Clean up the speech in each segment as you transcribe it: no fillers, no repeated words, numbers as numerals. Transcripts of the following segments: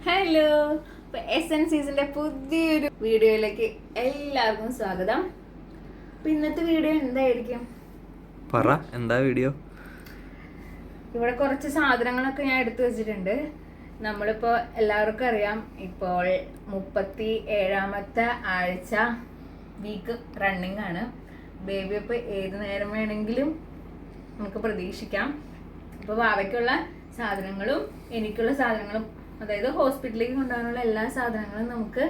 Hello, എസൻസീസിന്റെ പുതിയൊരു വീഡിയോയിലേക്ക് എല്ലാവർക്കും സ്വാഗതം. ഇന്നത്തെ വീഡിയോ എന്തായിരിക്കും? എന്താ വീഡിയോ? ഇവിടെ കുറച്ച് സാധനങ്ങളൊക്കെ ഞാൻ എടുത്തു വെച്ചിട്ടുണ്ട്. നമ്മളിപ്പോ എല്ലാവർക്കും അറിയാം, ഇപ്പോൾ 37ാമത്തെ ആഴ്ച വീക്ക് റണ്ണിങ് ആണ്. ബേബി ഇപ്പൊ ഏത് നേരം വേണമെങ്കിലും നമുക്ക് പ്രതീക്ഷിക്കാം. അപ്പൊ വാവയ്ക്കുള്ള സാധനങ്ങളും എനിക്കുള്ള സാധനങ്ങളും, അതായത് ഹോസ്പിറ്റലിലേക്ക് കൊണ്ടുപോകാനുള്ള എല്ലാ സാധനങ്ങളും നമുക്ക്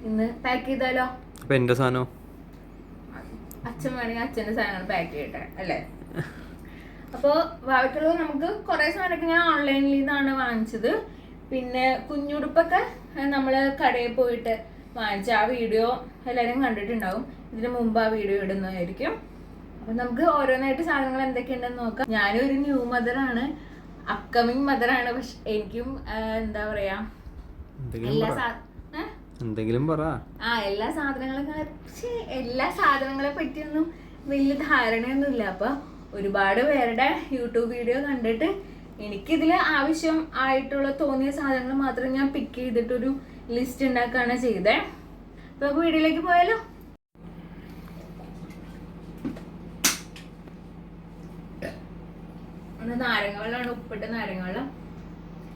ഇന്ന് പാക്ക് ചെയ്താലോ? അപ്പൊ എന്റെ സാധനം അച്ഛൻ വേണമെങ്കിൽ അച്ഛന്റെ സാധനങ്ങൾ പാക്ക് ചെയ്യട്ടെ അല്ലേ? അപ്പോൾ വാവയ്ക്കുള്ളത് നമുക്ക് കുറെ സാധനമൊക്കെ ഞാൻ ഓൺലൈനിൽ നിന്നാണ് വാങ്ങിച്ചത്. പിന്നെ കുഞ്ഞുടുപ്പൊക്കെ നമ്മൾ കടയിൽ പോയിട്ട് വാങ്ങിച്ച ആ വീഡിയോ എല്ലാവരും കണ്ടിട്ടുണ്ടാവും. ഇതിന് മുമ്പ് ആ വീഡിയോ ഇടുന്നതായിരിക്കും. അപ്പൊ നമുക്ക് ഓരോന്നായിട്ട് സാധനങ്ങൾ എന്തൊക്കെയുണ്ടെന്ന് നോക്കാം. ഞാനും ഒരു ന്യൂ മദറാണ്, അപ്കമിങ് മദറാണ്. പക്ഷെ എനിക്കും എന്താ പറയാ, എല്ലാ സാധനങ്ങളെ പറ്റിയൊന്നും വലിയ ധാരണയൊന്നുമില്ല. അപ്പൊ ഒരുപാട് പേരുടെ യൂട്യൂബ് വീഡിയോ കണ്ടിട്ട് എനിക്കിതില് ആവശ്യം ആയിട്ടുള്ള തോന്നിയ സാധനങ്ങൾ മാത്രം ഞാൻ പിക്ക് ചെയ്തിട്ടൊരു ലിസ്റ്റ് ഉണ്ടാക്കുകയാണ് ചെയ്തേ. അപ്പൊ നമുക്ക് വീഡിയോയിലേക്ക് പോയാലോ? നാരങ്ങ വെള്ളമാണ്, ഉപ്പിട്ട നാരങ്ങ വെള്ളം.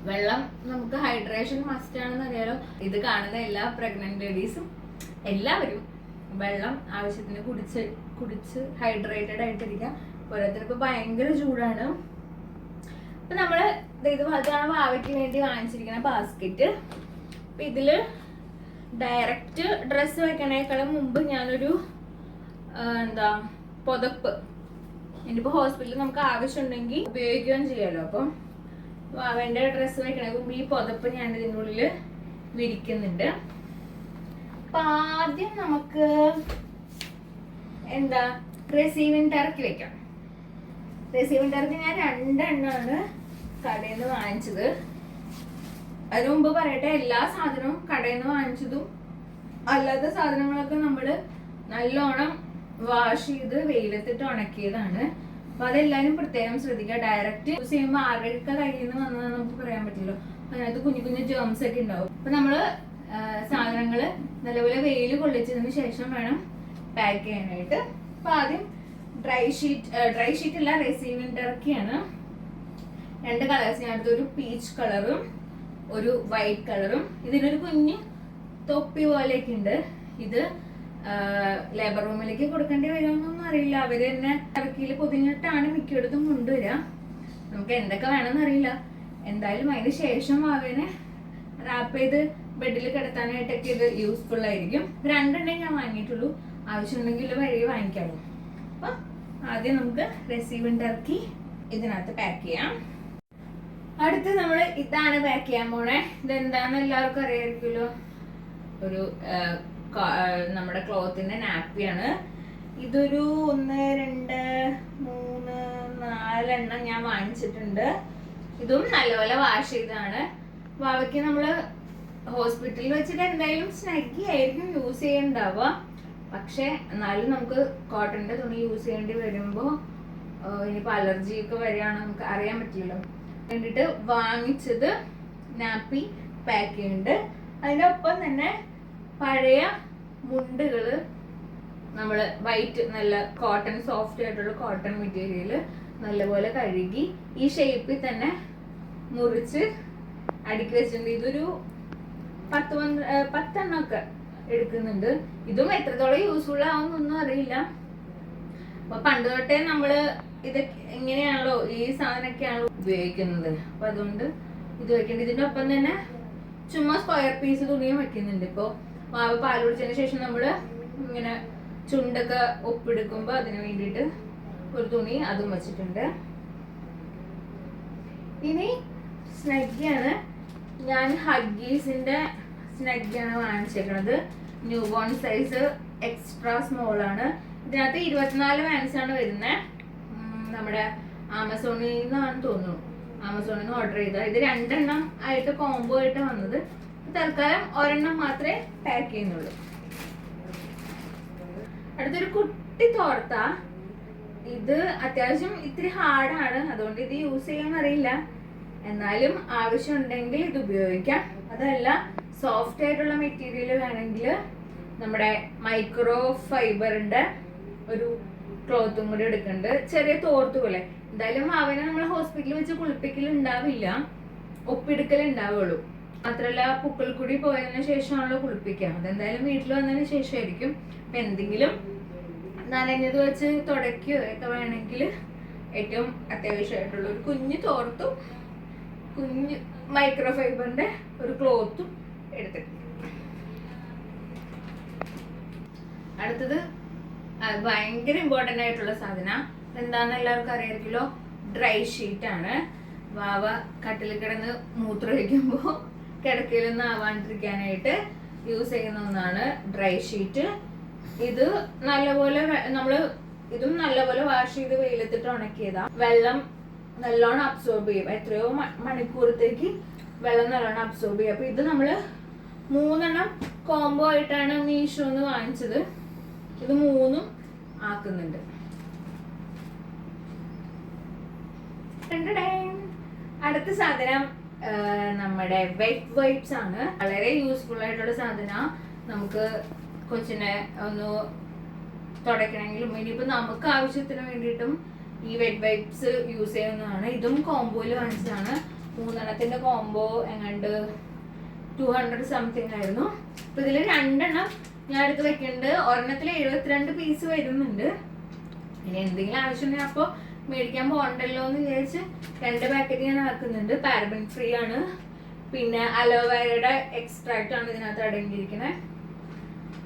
വെള്ളം നമുക്ക് ഹൈഡ്രേഷൻ മസ്റ്റ് ആണെന്ന് അറിയാലോ. ഇത് കാണുന്ന എല്ലാ പ്രഗ്നന്റ് ലേഡീസും എല്ലാവരും വെള്ളം ആവശ്യത്തിന് കുടിച്ച് ഹൈഡ്രേറ്റഡ് ആയിട്ടിരിക്കുക. ഓരോരുത്തർക്ക് ഇപ്പൊ ഭയങ്കര ചൂടാണ്. അപ്പൊ നമ്മള് ഇതാണ് വാവയ്ക്ക് വേണ്ടി വാങ്ങിച്ചിരിക്കുന്ന ബാസ്ക്കറ്റ്. അപ്പൊ ഇതില് ഡയറക്റ്റ് ഡ്രസ്സ് വെക്കണേക്കാളും മുമ്പ് ഞാനൊരു പുതപ്പ്, ഇനിയിപ്പോ ഹോസ്പിറ്റലിൽ നമുക്ക് ആവശ്യമുണ്ടെങ്കിൽ ഉപയോഗിക്കുകയും ചെയ്യാലോ. അപ്പം അവന്റെ ഡ്രസ്സ് വെക്കണ മുമ്പ് ഈ പുതപ്പ് ഞാൻ ഇതിൻ്റെ ഉള്ളിൽ വിരിക്കുന്നുണ്ട്. അപ്പൊ ആദ്യം നമുക്ക് റെസീവിങ് ടർക്കി വെക്കാം. റെസീവിങ് ടർക്കി ഞാൻ 2 എണ്ണമാണ് കടയിൽ നിന്ന് വാങ്ങിച്ചത്. അതിനു മുമ്പ് പറയട്ടെ, എല്ലാ സാധനവും കടയിൽ നിന്ന് വാങ്ങിച്ചതും അല്ലാത്ത സാധനങ്ങളൊക്കെ നമ്മള് നല്ലോണം വാഷ് ചെയ്ത് വെയിലത്തിട്ട് ഉണക്കിയതാണ്. അപ്പൊ അതെല്ലാരും പ്രത്യേകം ശ്രദ്ധിക്കുക. ഡയറക്റ്റ് യൂസ് ചെയ്യുമ്പോൾ ആരുടെയൊക്കെ കയ്യിൽ നിന്ന് വന്നതെന്ന് നമുക്ക് പറയാൻ പറ്റില്ലോ. അതിനകത്ത് കുഞ്ഞു കുഞ്ഞു ജേംസ് ഒക്കെ ഉണ്ടാവും. അപ്പൊ നമ്മള് സാധനങ്ങള് നല്ലപോലെ വെയിൽ കൊള്ളിച്ചതിന് ശേഷം വേണം പാക്ക് ചെയ്യാനായിട്ട്. അപ്പൊ ആദ്യം ഡ്രൈ ഷീറ്റ് അല്ല, റെസീവിങ് ടർക്കിയാണ്. 2 കളേഴ്സ് ഞാൻ എടുത്തു, ഒരു പീച്ച് കളറും ഒരു വൈറ്റ് കളറും. ഇതിനൊരു കുഞ്ഞ് തൊപ്പി പോലെയൊക്കെ ഉണ്ട്. ഇത് ലേബർ റൂമിലേക്ക് കൊടുക്കേണ്ടി വരുമെന്നൊന്നും അറിയില്ല. അവര് തന്നെ ടർക്കിയിൽ പൊതിഞ്ഞിട്ടാണ് മിക്കയിടത്തും കൊണ്ടുവരിക. നമുക്ക് എന്തൊക്കെ വേണമെന്ന് അറിയില്ല. എന്തായാലും അതിന് ശേഷം അവനെ റാപ്പ് ചെയ്ത് ബെഡിൽ കിടത്താനായിട്ടൊക്കെ ഇത് യൂസ്ഫുൾ ആയിരിക്കും. 2 ഞാൻ വാങ്ങിയിട്ടുള്ളൂ, ആവശ്യമുണ്ടെങ്കിൽ വഴി വാങ്ങിക്കാമോ. അപ്പൊ ആദ്യം നമുക്ക് റെസീവിങ് ടർക്കി ഇതിനകത്ത് പാക്ക് ചെയ്യാം. അടുത്ത് നമ്മള് ഇതാണ് പാക്ക് ചെയ്യാൻ പോണേ. ഇതെന്താന്ന് എല്ലാവർക്കും അറിയായിരിക്കുമല്ലോ. ഒരു നമ്മുടെ ക്ലോത്തിന്റെ നാപ്പിയാണ്. ഇതൊരു 1 2 3 4 എണ്ണം ഞാൻ വാങ്ങിച്ചിട്ടുണ്ട്. ഇതും നല്ലപോലെ വാഷ് ചെയ്തതാണ്. വാവയ്ക്ക് നമ്മള് ഹോസ്പിറ്റലിൽ വെച്ചിട്ട് എന്തായാലും സ്നഗ്ഗി ആയിരിക്കും യൂസ് ചെയ്യണ്ടാവുക. പക്ഷെ എന്നാലും നമുക്ക് കോട്ടന്റെ തുണി യൂസ് ചെയ്യേണ്ടി വരുമ്പോ ഇനിയിപ്പോ അലർജി ഒക്കെ വരികയാണ്, നമുക്ക് അറിയാൻ പറ്റില്ലല്ലോ. വേണ്ടിട്ട് വാങ്ങിച്ചത് നാപ്പി പാക്ക് ചെയ്യുന്നുണ്ട്. അതിന്റെ ഒപ്പം തന്നെ പഴയ മുണ്ടുകള് നമ്മള് വൈറ്റ്, നല്ല കോട്ടൺ, സോഫ്റ്റ് ആയിട്ടുള്ള കോട്ടൺ മെറ്റീരിയൽ നല്ലപോലെ കഴുകി ഈ ഷേപ്പിൽ തന്നെ മുറിച്ച് അടുക്കി വെച്ചിട്ടുണ്ട്. ഇതൊരു 10 എണ്ണമൊക്കെ എടുക്കുന്നുണ്ട്. ഇതും എത്രത്തോളം യൂസ്ഫുൾ ആവുന്നൊന്നും അറിയില്ല. അപ്പൊ പണ്ട് തൊട്ടേ നമ്മള് ഇത് ഇങ്ങനെയാണല്ലോ, ഈ സാധനമൊക്കെയാണല്ലോ ഉപയോഗിക്കുന്നത്. അപ്പൊ അതുകൊണ്ട് ഇത് വെക്കേണ്ടത്. ഇതിന്റെ ഒപ്പം തന്നെ ചുമ്മാ സ്ക്വയർ പീസ് തുണിയും വെക്കുന്നുണ്ട്. ഇപ്പൊ മാവ് പാൽ കുടിച്ചതിന് ശേഷം നമ്മള് ഇങ്ങനെ ചുണ്ടൊക്കെ ഒപ്പിടുക്കുമ്പോ അതിന് വേണ്ടിയിട്ട് ഒരു തുണി അതും വെച്ചിട്ടുണ്ട്. ഇനി സ്നഗ്ഗിയാണ്. ഞാൻ ഹഗ്ഗീസിന്റെ സ്നഗ്ഗിയാണ് വാങ്ങിച്ചേക്കണത്. New born size extra small ആണ്. ഇതിനകത്ത് 24 വാൻസ് ആണ് വരുന്നത്. നമ്മുടെ ആമസോണിൽ നിന്നാണ് തോന്നുന്നു, ആമസോണിൽ നിന്ന് ഓർഡർ ചെയ്ത. ഇത് 2 എണ്ണം ആയിട്ട് കോംബോ ആയിട്ട് വന്നത്. തൽക്കാലം 1 എണ്ണം മാത്രമേ പാക്ക് ചെയ്യുന്നുള്ളൂ. അടുത്തൊരു കുട്ടി തോർത്ത. ഇത് അത്യാവശ്യം ഇത്തിരി ഹാർഡാണ്, അതുകൊണ്ട് ഇത് യൂസ് ചെയ്യാൻ അറിയില്ല. എന്നാലും ആവശ്യമുണ്ടെങ്കിൽ ഇത് ഉപയോഗിക്കാം. അതല്ല സോഫ്റ്റ് ആയിട്ടുള്ള മെറ്റീരിയൽ വേണമെങ്കിൽ നമ്മുടെ മൈക്രോ ഫൈബറിന്റെ ഒരു ക്ലോത്തും കൂടി എടുക്കുന്നുണ്ട്. ചെറിയ തോർത്ത് പോലെ. എന്തായാലും അവനെ നമ്മൾ ഹോസ്പിറ്റലിൽ വെച്ച് കുളിപ്പിക്കൽ ഉണ്ടാവില്ല, ഒപ്പിയെടുക്കൽ ഉണ്ടാവുള്ളൂ. മാത്രല്ല പുക്കൾ കൂടി പോയതിനു ശേഷമാണല്ലോ കുളിപ്പിക്കുക. അതെന്തായാലും വീട്ടിൽ വന്നതിന് ശേഷമായിരിക്കും. അപ്പൊ എന്തെങ്കിലും നനഞ്ഞത് വെച്ച് തുടയ്ക്കുകയോ ഒക്കെ വേണമെങ്കിൽ ഏറ്റവും അത്യാവശ്യമായിട്ടുള്ള ഒരു കുഞ്ഞു തോർത്തും കുഞ്ഞു മൈക്രോ ഫൈബറിന്റെ ഒരു ക്ലോത്തും എടുത്തിട്ടുണ്ട്. അടുത്തത് ഭയങ്കര ഇമ്പോർട്ടൻ്റ് ആയിട്ടുള്ള സാധനം എന്താണെന്ന് എല്ലാവർക്കും അറിയാമല്ലോ, ഡ്രൈ ഷീറ്റ് ആണ്. വാവ കട്ടിൽ കിടന്ന് മൂത്രമൊഴിക്കുമ്പോൾ കിടക്കയിലൊന്നും ആവാണ്ടിരിക്കാനായിട്ട് യൂസ് ചെയ്യുന്ന ഒന്നാണ് ഡ്രൈ ഷീറ്റ്. ഇത് നല്ലപോലെ ഇതും നല്ലപോലെ വാഷ് ചെയ്ത് വെയിലത്തിട്ട് ഉണക്കിയതാ. വെള്ളം നല്ലോണം അബ്സോർബ് ചെയ്യും. എത്രയോ മണിക്കൂറത്തേക്ക് വെള്ളം നല്ലോണം അബ്സോർബ് ചെയ്യും. അപ്പൊ ഇത് നമ്മള് 3 കോംബോ ആയിട്ടാണ് മീഷോന്ന് വാങ്ങിച്ചത്. ഇത് 3 ആക്കുന്നുണ്ട്. അടുത്ത സാധനം നമ്മുടെ വെറ്റ് വൈപ്സ് ആണ്. വളരെ യൂസ്ഫുൾ ആയിട്ടുള്ള സാധനം. നമുക്ക് കൊച്ചിനെ ഒന്ന് തുടയ്ക്കണമെങ്കിലും ഇനിയിപ്പോ നമുക്ക് ആവശ്യത്തിന് വേണ്ടിയിട്ടും ഈ വെറ്റ് വൈപ്സ് യൂസ് ചെയ്യുന്നതാണ്. ഇതും കോംബോയിൽ വാങ്ങിച്ചതാണ്. 3 കോംബോ എങ്ങാണ്ട് 200 സംതിങ് ആയിരുന്നു. അപ്പൊ ഇതില് 2 ഞാൻ എടുത്ത് വെക്കുന്നുണ്ട്. ഒരെണ്ണത്തിൽ 72 പീസ് വരുന്നുണ്ട്. ഇനി എന്തെങ്കിലും ആവശ്യമുണ്ടെങ്കിൽ അപ്പൊ മേടിക്കാൻ പോകണ്ടല്ലോ എന്ന് വിചാരിച്ച് 2 പാക്കറ്റ് ഞാൻ ആക്കുന്നുണ്ട്. പാരബൻ ഫ്രീ ആണ്. പിന്നെ അലോവേരയുടെ എക്സ്ട്രാക്ട് ആണ് ഇതിനകത്ത് അടങ്ങിയിരിക്കുന്നത്.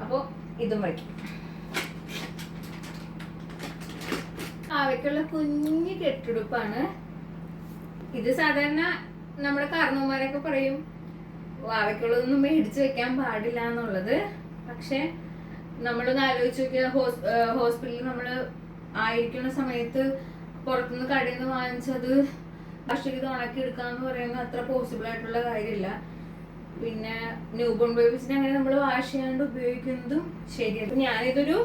അപ്പൊ ഇതും വയ്ക്കും. ആവയ്ക്കുള്ള കുഞ്ഞു കെട്ടുടുപ്പാണ് ഇത്. സാധാരണ നമ്മുടെ കാരണവന്മാരൊക്കെ പറയും ആവയ്ക്കുള്ളതൊന്നും മേടിച്ചു വെക്കാൻ പാടില്ല എന്നുള്ളത്. പക്ഷെ നമ്മളൊന്ന് ആലോചിച്ച് നോക്കിയാൽ ഹോസ്പിറ്റലിൽ നമ്മൾ ആയിരിക്കുന്ന സമയത്ത് പുറത്തുനിന്ന് കടയിൽ നിന്ന് വാങ്ങിച്ചത് ഭക്ഷിത് ഉണക്കി എടുക്കാന്ന് പറയുന്നത് അത്ര പോസിബിൾ ആയിട്ടുള്ള കാര്യമില്ല. പിന്നെ ന്യൂബോൺ ബേബീസിനെ അങ്ങനെ നമ്മൾ വാഷ് ചെയ്യാണ്ട് ഉപയോഗിക്കുന്നതും ശരിയാണ്. ഞാനിതൊരു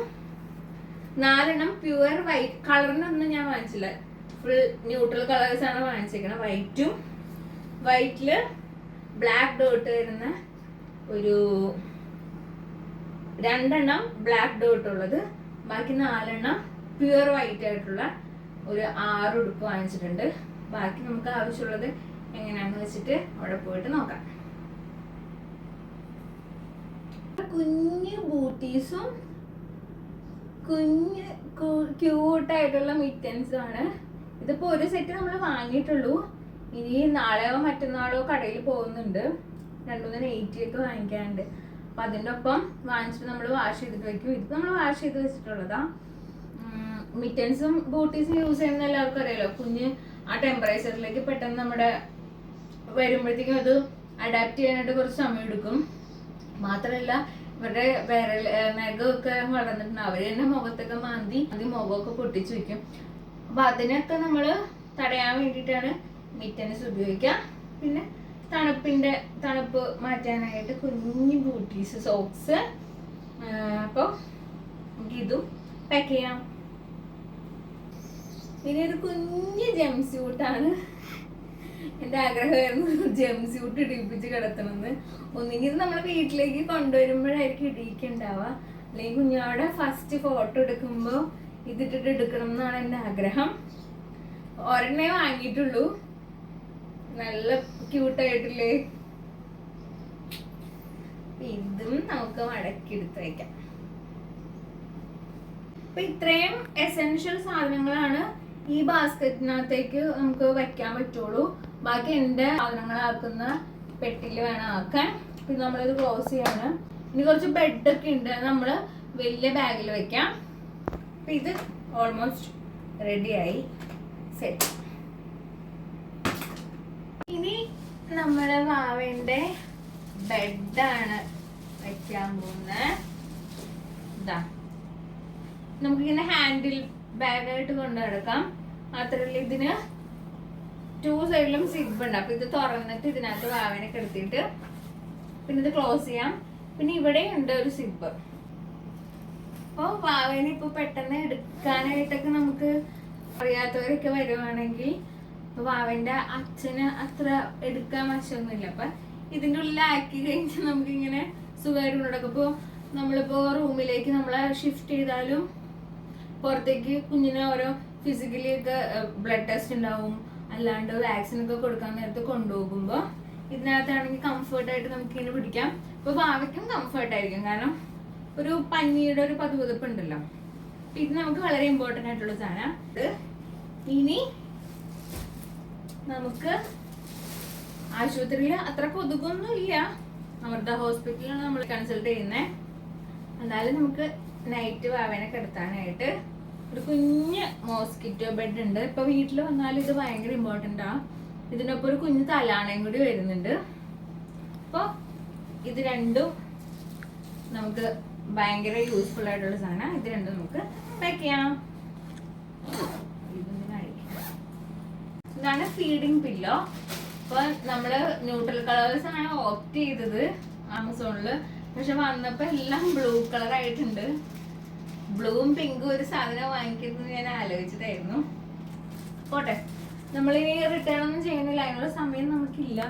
4 പ്യുവർ വൈറ്റ് കളറിനൊന്നും ഞാൻ വാങ്ങിച്ചില്ല. ഫുൾ ന്യൂട്രൽ കളേഴ്സ് ആണ് വാങ്ങിച്ചേക്കുന്നത്. വൈറ്റില് ബ്ലാക്ക് ഡോട്ട് വരുന്ന ഒരു 2 ബ്ലാക്ക് ഡോട്ട് ഉള്ളത്. ബാക്കി 4 പ്യുവർ വൈറ്റ് ആയിട്ടുള്ള ഒരു 6 ഉടുപ്പ് വാങ്ങിച്ചിട്ടുണ്ട്. ബാക്കി നമുക്ക് ആവശ്യമുള്ളത് എങ്ങനെയാണെന്ന് വെച്ചിട്ട് അവിടെ പോയിട്ട് നോക്കാം. കുഞ്ഞു ബൂട്ടീസും കുഞ്ഞ് ക്യൂട്ടായിട്ടുള്ള മിറ്റൻസും ആണ്. ഇതിപ്പോ ഒരു സെറ്റ് നമ്മൾ വാങ്ങിയിട്ടുള്ളൂ. ഇനി നാളെയോ മറ്റന്നാളോ കടയിൽ പോകുന്നുണ്ട്. 2-3 നൈറ്റിയൊക്കെ വാങ്ങിക്കാനുണ്ട്. അപ്പൊ അതിൻ്റെ ഒപ്പം വാങ്ങിച്ചിട്ട് നമ്മൾ വാഷ് ചെയ്തിട്ട് വെക്കും. ഇത് നമ്മൾ വാഷ് ചെയ്ത് വെച്ചിട്ടുള്ളതാ. മിറ്റൻസും ബൂട്ടീസും യൂസ് ചെയ്യുന്ന എല്ലാവർക്കും അറിയാലോ. കുഞ്ഞ് ആ ടെമ്പറേച്ചറിലേക്ക് പെട്ടെന്ന് നമ്മുടെ വരുമ്പോഴത്തേക്കും അത് അഡാപ്റ്റ് ചെയ്യാനായിട്ട് കുറച്ച് സമയം എടുക്കും. മാത്രമല്ല ഇവരുടെ നഖമൊക്കെ വളർന്നിട്ടുണ്ട്. അവര് തന്നെ മുഖത്തൊക്കെ മാന്തി മുഖമൊക്കെ പൊട്ടിച്ചു വെക്കും. അപ്പൊ അതിനൊക്കെ നമ്മൾ തടയാൻ വേണ്ടിയിട്ടാണ് മിറ്റൻസ് ഉപയോഗിക്കുക. പിന്നെ തണുപ്പ് മാറ്റാനായിട്ട് കുഞ്ഞു ബൂട്ടീസ് സോക്സ്. അപ്പോൾ ഇതും പാക്ക് ചെയ്യാം. പിന്നെ ഒരു കുഞ്ഞു ജംസ്യൂട്ടാണ്. എൻ്റെ ആഗ്രഹമായിരുന്നു ജംസ്യൂട്ട് ഇടിപ്പിച്ച് കിടത്തണമെന്ന്. ഒന്നുകിൽ നമ്മൾ വീട്ടിലേക്ക് കൊണ്ടുവരുമ്പോഴായിരിക്കും ഇടിയിക്കുണ്ടാവുക, അല്ലെങ്കിൽ കുഞ്ഞാവിടെ ഫസ്റ്റ് ഫോട്ടോ എടുക്കുമ്പോൾ ഇതിട്ടിട്ട് എടുക്കണം എന്നാണ് എൻ്റെ ആഗ്രഹം. ഒരെണ്ണേ വാങ്ങിയിട്ടുള്ളൂ. നല്ല ക്യൂട്ടായിട്ടില്ലേ? ഇതും നമുക്ക് മടക്കി എടുത്ത് വയ്ക്കാം. അപ്പൊ ഇത്രയും എസെൻഷ്യൽ സാധനങ്ങളാണ് ഈ ബാസ്ക്കറ്റിനകത്തേക്ക് നമുക്ക് വെക്കാൻ പറ്റുള്ളൂ. ബാക്കി എൻ്റെ സാധനങ്ങളാക്കുന്ന പെട്ടിയിൽ വേണം ആക്കാൻ. പിന്നെ നമ്മളിത് ക്ലോസ് ചെയ്യാണ്. ഇനി കുറച്ച് ബെഡൊക്കെ ഉണ്ട്, നമ്മൾ വലിയ ബാഗിൽ വെക്കാം. അപ്പൊ ഇത് ഓൾമോസ്റ്റ് റെഡിയായി സെറ്റ്. ഇനി നമ്മുടെ വാവേന്റെ ബെഡാണ് വെക്കാൻ പോകുന്നത്. ഇതാ നമുക്കിങ്ങനെ ഹാൻഡിൽ ബാഗായിട്ട് കൊണ്ടു നടക്കാം. മാത്രമല്ല ഇതിന് 2 സൈഡിലും സിബ് ഉണ്ട്. അപ്പൊ ഇത് തുറന്നിട്ട് ഇതിനകത്ത് വാവിനെ കിടത്തിയിട്ട് പിന്നെ ഇത് ക്ലോസ് ചെയ്യാം. പിന്നെ ഇവിടെ ഉണ്ട് ഒരു സിബ്. അപ്പൊ വാവിനെ ഇപ്പൊ പെട്ടെന്ന് എടുക്കാനായിട്ടൊക്കെ നമുക്ക് അറിയാത്തവരൊക്കെ വരുവാണെങ്കിൽ അപ്പൊ വാവന്റെ അച്ഛന് അത്ര എടുക്കാൻ വശമൊന്നുമില്ല. അപ്പൊ ഇതിന്റെ ഉള്ളിലാക്കി കഴിഞ്ഞാൽ നമുക്ക് ഇങ്ങനെ സുഖമായിട്ട് കൊണ്ടുനടക്കും. ഇപ്പൊ നമ്മളിപ്പോ റൂമിലേക്ക് നമ്മളെ ഷിഫ്റ്റ് ചെയ്താലും പുറത്തേക്ക് കുഞ്ഞിനെ ഓരോ ഫിസിക്കലി ഒക്കെ ബ്ലഡ് ടെസ്റ്റ് ഉണ്ടാവും, അല്ലാണ്ട് വാക്സിൻ ഒക്കെ കൊടുക്കാൻ നേരത്തെ കൊണ്ടുപോകുമ്പോ ഇതിനകത്താണെങ്കിൽ കംഫർട്ടായിട്ട് നമുക്ക് ഇങ്ങനെ പിടിക്കാം. ഇപ്പൊ ഭാവിക്കും കംഫർട്ടായിരിക്കും, കാരണം ഒരു പനിയുടെ ഒരു പതുപതുപ്പ് ഉണ്ടല്ലോ. ഇത് നമുക്ക് വളരെ ഇമ്പോർട്ടന്റ് ആയിട്ടുള്ള സാധനം. ഇനി നമുക്ക് ആശുപത്രിയിൽ അത്ര കൊതുകൊന്നും ഇല്ല, അമൃത ഹോസ്പിറ്റലിലാണ് നമ്മൾ കൺസൾട്ട് ചെയ്യുന്നത്. എന്നാലും നമുക്ക് നൈറ്റ് വാവനെ കിടത്താനായിട്ട് ഒരു കുഞ്ഞ് മോസ്കിറ്റോ ബെഡ് ഉണ്ട്. ഇപ്പൊ വീട്ടിൽ വന്നാലും ഇത് ഭയങ്കര ഇമ്പോർട്ടൻ്റ് ആ. ഇതിനൊപ്പം ഒരു കുഞ്ഞ് തലാണയും കൂടി വരുന്നുണ്ട്. അപ്പോൾ ഇത് രണ്ടും നമുക്ക് ഭയങ്കര യൂസ്ഫുൾ ആയിട്ടുള്ള സാധനം. ഇത് രണ്ടും നമുക്ക് പാക്ക് ചെയ്യാം. ഇതാണ് ഫീഡിങ് പില്ലോ. അപ്പൊ നമ്മള് ന്യൂട്രൽ കളേഴ്സ് ആണ് ഓപ്റ്റ് ചെയ്തത് ആമസോണില്. പക്ഷെ വന്നപ്പോ എല്ലാം ബ്ലൂ കളർ ആയിട്ടുണ്ട്. ബ്ലൂവും പിങ്കും ഒരു സാധനം വാങ്ങിക്കുന്നത് ഞാൻ ആലോചിച്ചതായിരുന്നു. പോട്ടെ, നമ്മളിനി റിട്ടേൺ ഒന്നും ചെയ്യുന്നില്ല, അതിനുള്ള സമയം നമുക്കില്ല.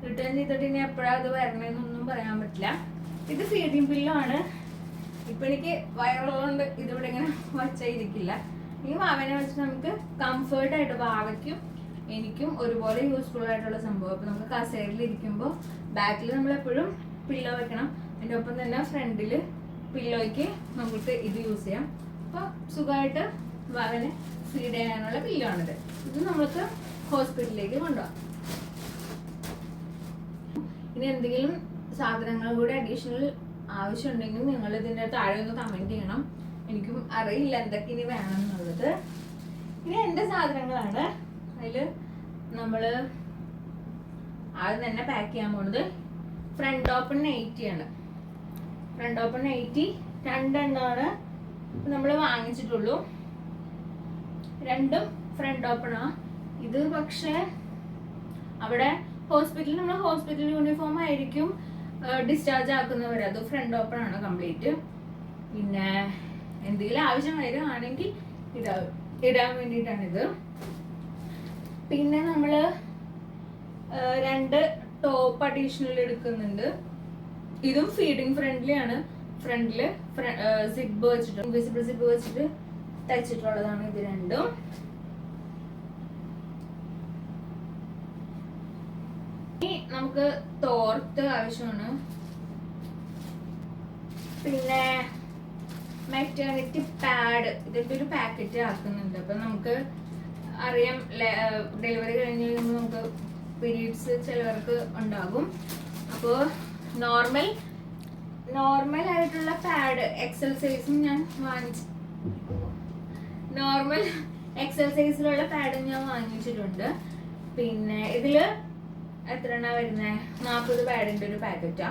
റിട്ടേൺ ചെയ്തിട്ട് ഇനി എപ്പോഴാ അത് വരണമെന്നൊന്നും പറയാൻ പറ്റില്ല. ഇത് ഫീഡിങ് പില്ലോ ആണ്. ഇപ്പൊ എനിക്ക് വയറുള്ളതുകൊണ്ട് ഇതിവിടെ ഇങ്ങനെ വച്ചായിരിക്കില്ല. ഈ വാവനെ വെച്ച് നമുക്ക് കംഫർട്ടായിട്ട് വാവയ്ക്കും എനിക്കും ഒരുപോലെ യൂസ്ഫുൾ ആയിട്ടുള്ള സംഭവം. അപ്പൊ നമുക്ക് കസേരയിൽ ഇരിക്കുമ്പോൾ ബാക്കിൽ നമ്മൾ എപ്പോഴും പില്ലോ വെക്കണം. അതിൻ്റെ ഒപ്പം തന്നെ ഫ്രണ്ടില് പില്ലോയ്ക്ക് നമുക്ക് ഇത് യൂസ് ചെയ്യാം. അപ്പൊ സുഖമായിട്ട് വാവനെ ഫീഡ് ചെയ്യാനുള്ള പില്ലോ ആണിത്. ഇത് നമുക്ക് ഹോസ്പിറ്റലിലേക്ക് കൊണ്ടുപോകാം. ഇനി എന്തെങ്കിലും സാധനങ്ങൾ കൂടി അഡീഷണൽ ആവശ്യമുണ്ടെങ്കിൽ നിങ്ങൾ ഇതിൻ്റെ താഴെ ഒന്ന് കമന്റ് ചെയ്യണം. എനിക്കും അറിയില്ല എന്തൊക്കെ ഇനി വേണം എന്നുള്ളത്. ഇനി എൻ്റെ സാധനങ്ങളാണ്. അതിൽ നമ്മൾ ആദ്യം തന്നെ പാക്ക് ചെയ്യാൻ പോകുന്നത് ഫ്രണ്ട് ഓപ്പൺ 80 ആണ്. ഫ്രണ്ട് ഓപ്പൺ 80 രണ്ടെണ്ണമാണ് നമ്മൾ വാങ്ങിച്ചിട്ടുള്ളൂ. രണ്ടും ഫ്രണ്ട് ഓപ്പണാ. ഇത് പക്ഷേ അവിടെ ഹോസ്പിറ്റലിൽ നമ്മൾ ഹോസ്പിറ്റൽ യൂണിഫോം ആയിരിക്കും ഡിസ്ചാർജ് ആക്കുന്നവർ. അത് ഫ്രണ്ട് ഓപ്പൺ ആണ് കംപ്ലീറ്റ്. പിന്നെ എന്തെങ്കിലും ആവശ്യം വരുവാണെങ്കിൽ ഇടാൻ വേണ്ടിയിട്ടാണിത്. പിന്നെ നമ്മൾ 2 ടോപ്പ് അഡീഷണൽ എടുക്കുന്നുണ്ട്. ഇതും ഫീഡിങ് ഫ്രണ്ട്ലി ആണ്. ഫ്രണ്ടില് സിബ് വെച്ചിട്ട് ഇൻവിസിബിൾ സിബ് വെച്ചിട്ട് തയ്ച്ചിട്ടുള്ളതാണ് ഇത് രണ്ടും. നമുക്ക് തോർത്ത് ആവശ്യമാണ്. പിന്നെ മെറ്റേണിറ്റി പാഡ് ഇതിന്റെ ഒരു പാക്കറ്റ് ആക്കുന്നുണ്ട്. അപ്പൊ നമുക്ക് അറിയാം ഡെലിവറി കഴിഞ്ഞ് കഴിയുമ്പോൾ നമുക്ക് പീരീഡ്സ് ചിലവർക്ക് ഉണ്ടാകും. അപ്പോൾ നോർമൽ ആയിട്ടുള്ള പാഡ് എക്സൽ സൈസും ഞാൻ നോർമൽ എക്സൽ സൈസിലുള്ള പാഡും ഞാൻ വാങ്ങിച്ചിട്ടുണ്ട്. പിന്നെ ഇതില് എത്ര എണ്ണ വരുന്നത്? 40 പാഡിന്റെ ഒരു പാക്കറ്റാ.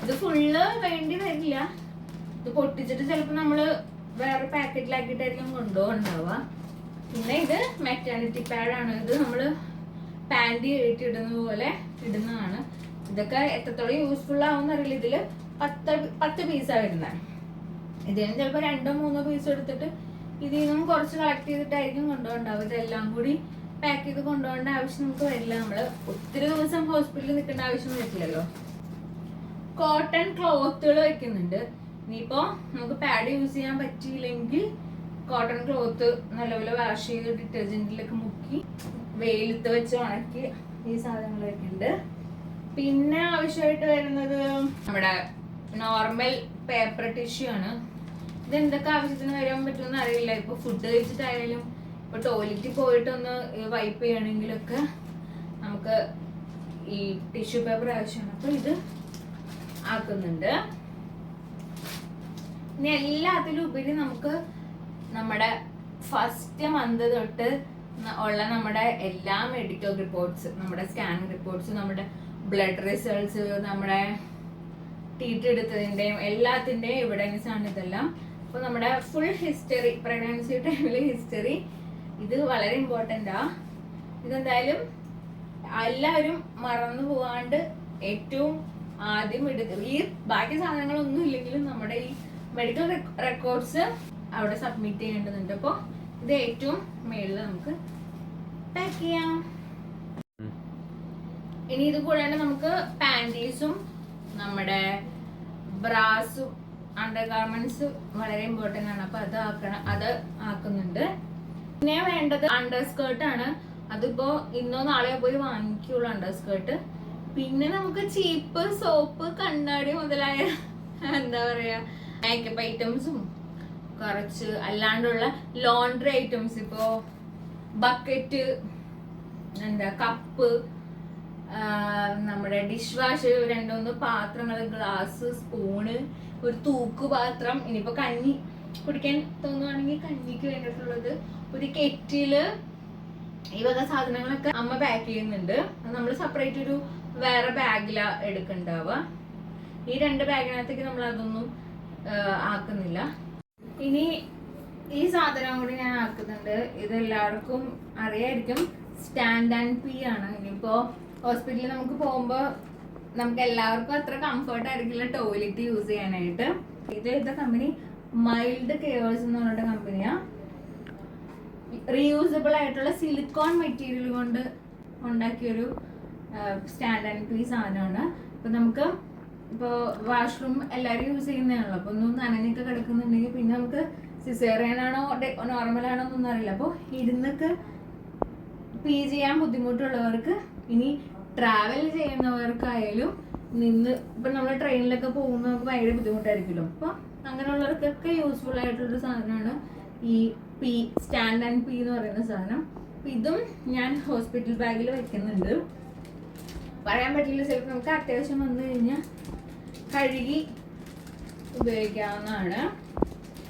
ഇത് ഫുള്ള് വേണ്ടി വരില്ല. ഇത് പൊട്ടിച്ചിട്ട് ചിലപ്പോൾ നമ്മള് വേറെ പാക്കറ്റിലാക്കിയിട്ടായിരിക്കും കൊണ്ടുപോകുന്നുണ്ടാവുക. പിന്നെ ഇത് മെറ്റേണിറ്റി പാഡാണ്. ഇത് നമ്മള് പാൻറ് ഇടുന്ന പോലെ ഇടുന്നതാണ്. ഇതൊക്കെ എത്രത്തോളം യൂസ്ഫുൾ ആവുമെന്ന് അറിയില്ല. ഇതില് 10 പീസാണ് വരുന്നത്. ഇതിന് ചിലപ്പോൾ 2-3 പീസ് എടുത്തിട്ട് ഇതിൽ നിന്നും കുറച്ച് കളക്ട് ചെയ്തിട്ടായിരിക്കും കൊണ്ടുപോകണ്ടാവും. ഇതെല്ലാം കൂടി പാക്ക് ചെയ്ത് കൊണ്ടുപോകേണ്ട ആവശ്യം നമുക്ക് വരില്ല. നമ്മള് ഒത്തിരി ദിവസം ഹോസ്പിറ്റലിൽ നിൽക്കേണ്ട ആവശ്യം വരില്ലല്ലോ. കോട്ടൺ ക്ലോത്തുകൾ വെക്കുന്നുണ്ട്. ഇനിയിപ്പോ നമുക്ക് പാഡ് യൂസ് ചെയ്യാൻ പറ്റിയില്ലെങ്കിൽ കോട്ടൺ ക്ലോത്ത് നല്ലപോലെ വാഷ് ചെയ്ത് ഡിറ്റർജന്റിലൊക്കെ മുക്കി വെയിലത്ത് വെച്ച് ഉണക്കി ഈ സാധനങ്ങളൊക്കെ ഉണ്ട്. പിന്നെ ആവശ്യമായിട്ട് വരുന്നത് നമ്മുടെ നോർമൽ പേപ്പർ ടിഷ്യൂ ആണ്. ഇത് എന്തൊക്കെ ആവശ്യത്തിന് വരാൻ പറ്റുമെന്ന് അറിയില്ല. ഇപ്പൊ ഫുഡ് കഴിച്ചിട്ടായാലും ഇപ്പൊ ടോയ്ലറ്റിൽ പോയിട്ടൊന്ന് വൈപ്പ് ചെയ്യണമെങ്കിലൊക്കെ നമുക്ക് ഈ ടിഷ്യൂ പേപ്പർ ആവശ്യമാണ്. അപ്പൊ ഇത് ആക്കുന്നുണ്ട്. ഇനി എല്ലാത്തിലും ഉപരി നമുക്ക് നമ്മുടെ ഫസ്റ്റ് മന്ത് തൊട്ട് ഉള്ള നമ്മുടെ എല്ലാ മെഡിക്കൽ റിപ്പോർട്ട്സ്, നമ്മുടെ സ്കാനിങ് റിപ്പോർട്ട്സ്, നമ്മുടെ ബ്ലഡ് റിസൾട്ട്സ്, നമ്മുടെ ടീറ്റ് എടുത്തതിൻ്റെയും എല്ലാത്തിൻ്റെയും എവിഡൻസ് ആണ് ഇതെല്ലാം. അപ്പോൾ നമ്മുടെ ഫുൾ ഹിസ്റ്ററി, പ്രഗ്നൻസി ടൈമിലെ ഹിസ്റ്ററി, ഇത് വളരെ ഇമ്പോർട്ടൻ്റാ. ഇതെന്തായാലും എല്ലാവരും മറന്നു പോവാണ്ട് ഏറ്റവും ആദ്യം ഈ ബാക്കി സാധനങ്ങളൊന്നും ഇല്ലെങ്കിലും നമ്മുടെ ഈ മെഡിക്കൽ റെക്കോർഡ്സ് അവിടെ സബ്മിറ്റ് ചെയ്യേണ്ടതുണ്ട്. അപ്പോൾ ഇത് ഏറ്റവും മേളിൽ നമുക്ക് പാക്ക് ചെയ്യാം. ഇനി ഇത് കൂടാണ്ട് നമുക്ക് പാൻറ്റീസും നമ്മുടെ ബ്രാസും അണ്ടർ ഗാർമെന്റ്സ് വളരെ ഇമ്പോർട്ടന്റ് ആണ്. അപ്പൊ അത് ആക്കുന്നുണ്ട്. പിന്നെ വേണ്ടത് അണ്ടർ സ്കേർട്ട് ആണ്. അതിപ്പോ ഇന്നോ നാളെയോ പോയി വാങ്ങിക്കുള്ളൂ അണ്ടർ സ്കേർട്ട്. പിന്നെ നമുക്ക് ചീപ്പ് സോപ്പ്, കണ്ണാടി മുതലായ എന്താ പറയാ മേക്കപ്പ് ഐറ്റംസും കുറച്ച് അല്ലാണ്ടുള്ള ലോണ്ടറി ഐറ്റംസ്, ഇപ്പോ ബക്കറ്റ്, എന്താ കപ്പ്, നമ്മുടെ ഡിഷ് വാഷ്, 2-3 പാത്രങ്ങൾ, ഗ്ലാസ്, സ്പൂണ്, ഒരു തൂക്കുപാത്രം, ഇനിയിപ്പോ കഞ്ഞി കുടിക്കാൻ തോന്നുവാണെങ്കിൽ കഞ്ഞിക്ക് വേണ്ടിയിട്ടുള്ളത്, ഒരു കെറ്റില്, ഈ വക സാധനങ്ങളൊക്കെ അമ്മ പാക്ക് ചെയ്യുന്നുണ്ട്. അത് നമ്മൾ സെപ്പറേറ്റ് ഒരു വേറെ ബാഗിലാ എടുക്കണ്ടാവുക. ഈ 2 ബാഗിനകത്തേക്ക് നമ്മൾ അതൊന്നും ആക്കുന്നില്ല. ഇനി ഈ സാധനം കൂടി ഞാൻ ആക്കുന്നുണ്ട്. ഇത് എല്ലാവർക്കും അറിയായിരിക്കും, സ്റ്റാൻഡ് ആൻഡ് പീ ആണ്. ഇനിയിപ്പോ ഹോസ്പിറ്റലിൽ നമുക്ക് പോകുമ്പോൾ നമുക്ക് എല്ലാവർക്കും അത്ര കംഫർട്ട് ആയിരിക്കില്ല ടോയ്ലറ്റ് യൂസ് ചെയ്യാനായിട്ട്. ഇത് കമ്പനി മൈൽഡ് കെയേഴ്സ് എന്ന് പറഞ്ഞ കമ്പനിയാ. റീയൂസബിൾ ആയിട്ടുള്ള സിലിക്കോൺ മെറ്റീരിയൽ കൊണ്ട് ഉണ്ടാക്കിയൊരു സ്റ്റാൻഡ് ആൻഡ് പീ സാധനമാണ്. ഇപ്പൊ നമുക്ക് ഇപ്പോൾ വാഷ്റൂം എല്ലാവരും യൂസ് ചെയ്യുന്നതാണല്ലോ. അപ്പൊ ഒന്നും നനഞ്ഞൊക്കെ കിടക്കുന്നുണ്ടെങ്കിൽ പിന്നെ നമുക്ക് സിസേറിയൻ ആണോ നോർമൽ ആണോ എന്നൊന്നും അറിയില്ല. അപ്പോൾ ഇരുന്നൊക്കെ പീ ചെയ്യാൻ ബുദ്ധിമുട്ടുള്ളവർക്ക്, ഇനി ട്രാവൽ ചെയ്യുന്നവർക്കായാലും നിന്ന് ഇപ്പൊ നമ്മൾ ട്രെയിനിലൊക്കെ പോകുമ്പോൾ നമുക്ക് ഭയങ്കര ബുദ്ധിമുട്ടായിരിക്കുമല്ലോ. അപ്പൊ അങ്ങനെയുള്ളവർക്കൊക്കെ യൂസ്ഫുൾ ആയിട്ടുള്ളൊരു സാധനമാണ് ഈ പീ, സ്റ്റാൻഡ് ആൻഡ് പീ എന്ന് പറയുന്ന സാധനം. ഇതും ഞാൻ ഹോസ്പിറ്റൽ ബാഗിൽ വെക്കുന്നുണ്ട്. പറയാൻ പറ്റില്ല, ചിലപ്പോൾ നമുക്ക് അത്യാവശ്യം വന്നു കഴിഞ്ഞാൽ കഴുകി ഉപയോഗിക്കാവുന്നതാണ്.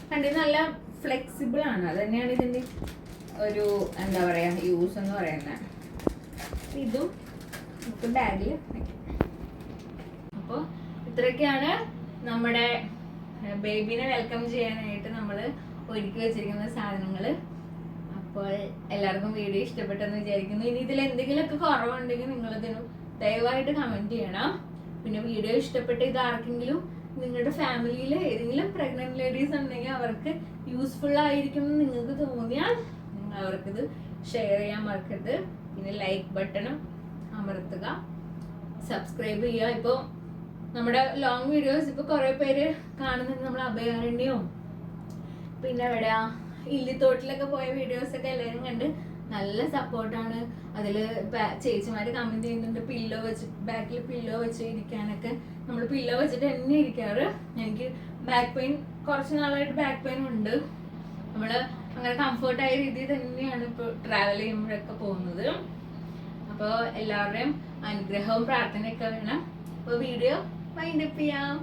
കണ്ടി നല്ല ഫ്ലെക്സിബിൾ ആണ്. അത് തന്നെയാണ് ഇതിൻ്റെ ഒരു എന്താ പറയാ യൂസ് എന്ന് പറയുന്നത്. ഇതും നമുക്ക് ബാഗിൽ വെക്കാം. അപ്പോൾ ഇത്രയൊക്കെയാണ് നമ്മുടെ ബേബിനെ വെൽക്കം ചെയ്യാനായിട്ട് നമ്മൾ ഒരുക്കി വെച്ചിരിക്കുന്ന സാധനങ്ങൾ. അപ്പോൾ എല്ലാവർക്കും വീഡിയോ ഇഷ്ടപ്പെട്ടെന്ന് വിചാരിക്കുന്നു. ഇനി ഇതിൽ എന്തെങ്കിലുമൊക്കെ കുറവുണ്ടെങ്കിൽ നിങ്ങളിതിന് ദയവായിട്ട് കമന്റ് ചെയ്യണം. പിന്നെ വീഡിയോ ഇഷ്ടപ്പെട്ട ഇത് ആർക്കെങ്കിലും നിങ്ങളുടെ ഫാമിലിയിൽ ഏതെങ്കിലും പ്രഗ്നന്റ് ലേഡീസ് ഉണ്ടെങ്കിൽ അവർക്ക് യൂസ്ഫുൾ ആയിരിക്കും എന്ന് നിങ്ങൾക്ക് തോന്നിയാൽ അവർക്കിത് ഷെയർ ചെയ്യാൻ മറക്കരുത്. പിന്നെ ലൈക്ക് ബട്ടണും അമർത്തുക, സബ്സ്ക്രൈബ് ചെയ്യുക. ഇപ്പോൾ നമ്മുടെ ലോങ് വീഡിയോസ് ഇപ്പോൾ കുറേ പേര് കാണുന്നുണ്ട്. നമ്മൾ അഭയാരണ്യവും പിന്നെ എവിടെയാ ഇല്ലിത്തോട്ടിലൊക്കെ പോയ വീഡിയോസൊക്കെ എല്ലാവരും കണ്ട് നല്ല സപ്പോർട്ടാണ്. അതിൽ ചേച്ചിമാര് കമന്റ് ചെയ്യുന്നുണ്ട് പില്ലോ വെച്ച്, ബാക്കിൽ പില്ലോ വെച്ച് ഇരിക്കാനൊക്കെ. നമ്മൾ പില്ലോ വെച്ചിട്ട് തന്നെ ഇരിക്കാറ്. എനിക്ക് ബാക്ക് പെയിൻ കുറച്ച് നാളായിട്ട് ബാക്ക് പെയിൻ ഉണ്ട്. നമ്മള് അങ്ങനെ കംഫർട്ടായ രീതിയിൽ തന്നെയാണ് ഇപ്പോൾ ട്രാവൽ ചെയ്യുമ്പോഴൊക്കെ പോകുന്നത്. അപ്പോൾ എല്ലാവരുടെയും അനുഗ്രഹവും പ്രാർത്ഥനയൊക്കെ വേണം. അപ്പോൾ വീഡിയോ വൈൻഡപ്പ് ചെയ്യാം.